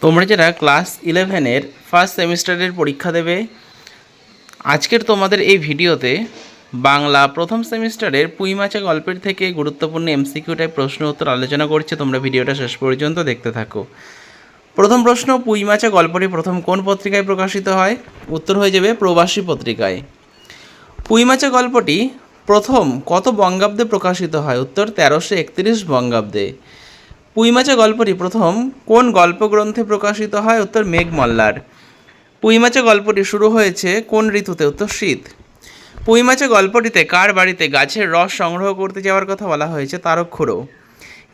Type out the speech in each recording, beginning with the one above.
তোমরা যারা class 11-এর first সেমিস্টারের পরীক্ষা দেবে, আজকের তোমাদের এই ভিডিওতে বাংলা প্রথম সেমিস্টারের পুঁই মাছে গল্পের থেকে গুরুত্বপূর্ণ এমসিকিউ টাইপ প্রশ্ন উত্তর আলোচনা করছে। তোমরা ভিডিওটা শেষ পর্যন্ত দেখতে থাকো। প্রথম প্রশ্ন, পুঁই মাছে গল্পটি প্রথম কোন পত্রিকায় প্রকাশিত হয়? উত্তর হয়ে যাবে প্রবাসী পত্রিকায়। পুঁই মাছে গল্পটি প্রথম কত বঙ্গাব্দে প্রকাশিত হয়? উত্তর 1331 বঙ্গাব্দে। পুঁই মাছে গল্পটি প্রথম কোন গল্পগ্রন্থে প্রকাশিত হয়? উত্তর মেঘমল্লার। পুঁই মাছে গল্পটি শুরু হয়েছে কোন ঋতুতে? উত্তর শীত। পুঁই মাছে গল্পটিতে কার বাড়িতে গাছের রস সংগ্রহ করতে যাওয়ার কথা বলা হয়েছে? তারক খুড়ো।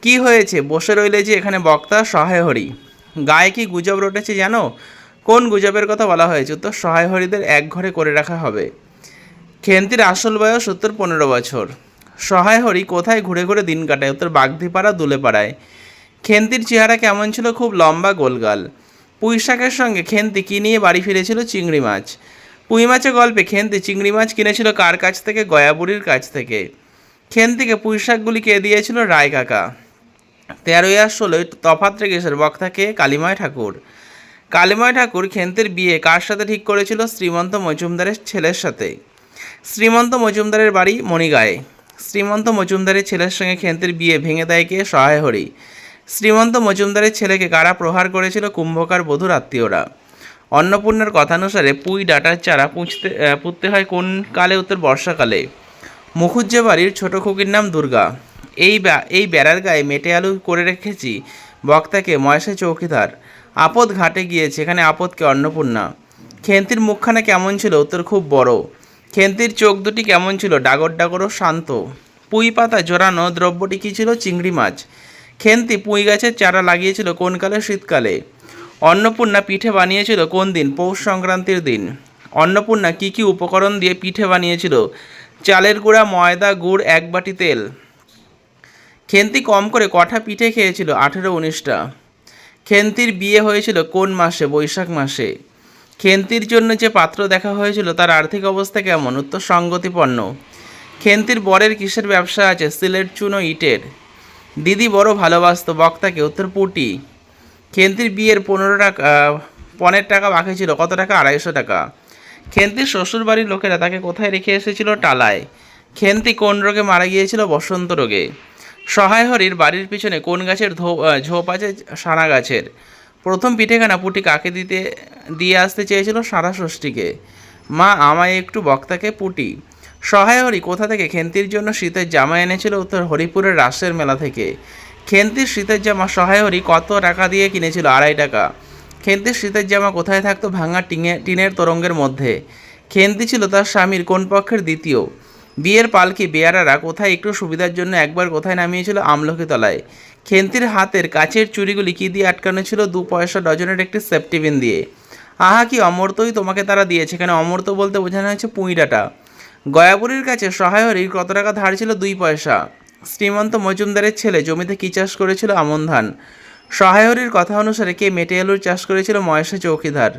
কি হয়েছে বসে রইলে যে এখানে বক্তা সহায় হরি? গায়ে কি গুজব রটেছে জানো? কোন গুজবের কথা বলা হয়েছে? উত্তর সহায় হরিদের এক ঘরে করে রাখা হবে। খেন্তির আসল বয়স? উত্তর 15 বছর। সহায় হরি কোথায় ঘুরে ঘুরে দিন কাটায়? উত্তর বাগদিপাড়া দুলেপাড়ায়। খেন্তির চেহারা কেমন ছিল? খুব লম্বা গোলগাল। পুঁই শাকের সঙ্গে খেন্তি কী নিয়ে বাড়ি ফিরেছিল? চিংড়ি মাছ। পুঁই মাছে গল্পে খেন্তি চিংড়ি মাছ কিনেছিল কার কাছ থেকে? গয়াবুড়ির কাছ থেকে। খেন্তিকে পুঁই শাকগুলি কে দিয়েছিল? রায় কাকা। 13 আর 16 তফাৎ রেগেছের বক্তাকে? কালিময় ঠাকুর। কালিময় ঠাকুর খেন্তির বিয়ে কার সাথে ঠিক করেছিল? শ্রীমন্ত মজুমদারের ছেলের সাথে। শ্রীমন্ত মজুমদারের বাড়ি মণিগাঁয়ে। শ্রীমন্ত মজুমদারের ছেলের সঙ্গে খেন্তির বিয়ে ভেঙে দেয় কে? সহায় হরি। শ্রীমন্ত মজুমদারের ছেলেকে কারা প্রহার করেছিল? কুম্ভকার বধূর আত্মীয়রা। অন্নপূর্ণার কথানুসারে পুঁই ডাঁটার চারা পুঁততে হয় কোন কালে? উত্তর বর্ষাকালে। মুখুজ্জে বাড়ির ছোট খুকির নাম দুর্গা। এই বেড়ার গায়ে মেটে আলু করে রেখেছি বক্তাকে? ময়সা চৌকিদার। আপদ ঘাটে গিয়েছে, এখানে আপদকে? অন্নপূর্ণা। খেন্তির মুখখানা কেমন ছিল? উত্তর খুব বড়। খেন্তির চোখ দুটি কেমন ছিল? ডাগর ডাগর ও শান্ত। পুঁই পাতা জোড়ানো দ্রব্যটি কী ছিল? চিংড়ি মাছ। খেন্তি পুঁই গাছের চারা লাগিয়েছিল কোন কালে? শীতকালে। অন্নপূর্ণা পিঠে বানিয়েছিল কোন দিন? পৌষ সংক্রান্তির দিন। অন্নপূর্ণা কী কী উপকরণ দিয়ে পিঠে বানিয়েছিল? চালের গুঁড়া, ময়দা, গুড়, 1 বাটি তেল। খেন্তি কম করে কটা পিঠে খেয়েছিল? 18-19টা। খেন্তির বিয়ে হয়েছিল কোন মাসে? বৈশাখ মাসে। খেন্তির জন্য যে পাত্র দেখা হয়েছিল তার আর্থিক অবস্থা কেমন? উত্তর সঙ্গতিপন্ন। খেন্তির বরের কিসের ব্যবসা আছে? সিলেট চুনো ইটের। দিদি বড় ভালোবাসত বক্তাকে? উত্তর পুটি। খেন্তির বিয়ের 15 টাকা বাকি ছিল, কত টাকা? 250 টাকা। খেন্তির শ্বশুরবাড়ির লোকেরা তাকে কোথায় রেখে এসেছিল? টালায়। খেন্তি কোন রোগে মারা গিয়েছিল? বসন্ত রোগে। সহায় হরির বাড়ির পিছনে কোন গাছের ঝোপ আছে? সারা গাছের। প্রথম পিঠেখানা পুটি কাকে দিয়ে আসতে চেয়েছিল? সারা ষষ্ঠীকে। মা আমায় একটু বক্তাকে? পুটি। সহায় হরি কোথা থেকে খেন্তির জন্য শীতের জামা এনেছিল? উত্তর হরিপুরের রাসের মেলা থেকে। খেন্তির শীতের জামা সহায় হরি কত টাকা দিয়ে কিনেছিল? 2.5 টাকা। খেন্তির শীতের জামা কোথায় থাকতো? ভাঙা টিনের তোরঙ্গের মধ্যে। খেন্তি ছিল তার স্বামীর কোন পক্ষের? দ্বিতীয়। বিয়ের পালকি বেয়ারারা কোথায় একটু সুবিধার জন্য একবার কোথায় নামিয়েছিল? আমলকি তলায়। খেন্তির হাতের কাচের চুড়িগুলি কী দিয়ে আটকানো ছিল? 2 পয়সা ডজনের একটি সেফটিপিন দিয়ে। আহা কি অমর্তই তোমাকে তারা দিয়েছে, এখানে অমর্ত বলতে বোঝানো হয়েছে পুঁই ডাঁটা। গয়াবুড়ির কাছে সহায় হরির কত টাকা ধার ছিল? 2 পয়সা। শ্রীমন্ত মজুমদারের ছেলে জমিতে কী চাষ করেছিল? আমন ধান। সহায় হরির কথা অনুসারে কে মেটে আলুর চাষ করেছিল? মহেশা চৌকিদার।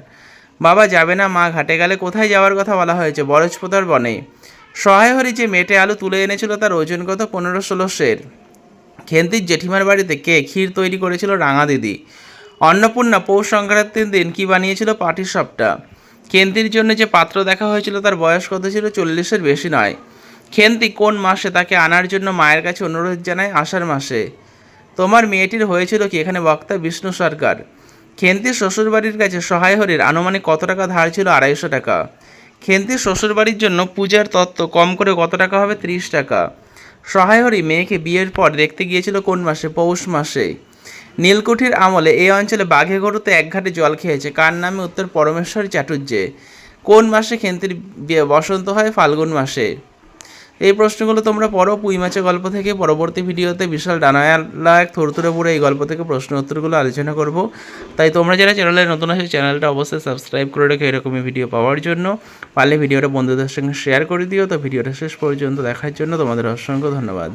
বাবা যাবে না মা ঘাটে গেলে? কোথায় যাওয়ার কথা বলা হয়েছে? বরজপোতার বনে। সহায় হরি যে মেটে আলু তুলে এনেছিল তার ওজন কত? 15-16 সের। খেন্তির জেঠিমার বাড়িতে কে ক্ষীর তৈরি করেছিল? রাঙা দিদি। অন্নপূর্ণা পৌষ সংক্রান্তির দিন কি বানিয়েছিল? পাটিসাপটা। খেন্তির জন্য যে পাত্র দেখা হয়েছিল তার বয়স কত ছিল? 40-এর বেশি নয়। খেন্তি কোন মাসে তাকে আনার জন্য মায়ের কাছে অনুরোধ জানায়? আষাঢ় মাসে। তোমার মেয়েটির হয়েছিল কি? এখানে বক্তা বিষ্ণু সরকার। খেন্তির শ্বশুরবাড়ির কাছে সহায় হরির আনুমানিক কত টাকা ধার ছিল? 250 টাকা। খেন্তির শ্বশুরবাড়ির জন্য পূজার তত্ত্ব কম করে কত টাকা হবে? 30 টাকা। সহায় হরি মেয়েকে বিয়ের পর দেখতে গিয়েছিল কোন মাসে? পৌষ মাসে। নীলকুঠির আমলে এই অঞ্চলে বাঘে গরুতে এক ঘাটে জল খেয়েছে কার নামে? উত্তর পরমেশ্বর চাটুর্যে। কোন মাসে খেন্তির বসন্ত হয়? ফাল্গুন মাসে। এই প্রশ্নগুলো তোমরা পড়ো পুঁই মাছের গল্প থেকে। পরবর্তী ভিডিওতে বিশাল ডানায়ালা এক থরথরে পুরো এই গল্প থেকে প্রশ্ন উত্তরগুলো আলোচনা করব। তাই তোমরা যারা চ্যানেলে নতুন আছে চ্যানেলটা অবশ্যই সাবস্ক্রাইব করে রেখো এরকমই ভিডিও পাওয়ার জন্য। পারলে ভিডিওটা বন্ধুদের সঙ্গে শেয়ার করে দিও। তো ভিডিওটা শেষ পর্যন্ত দেখার জন্য তোমাদের অসংখ্য ধন্যবাদ।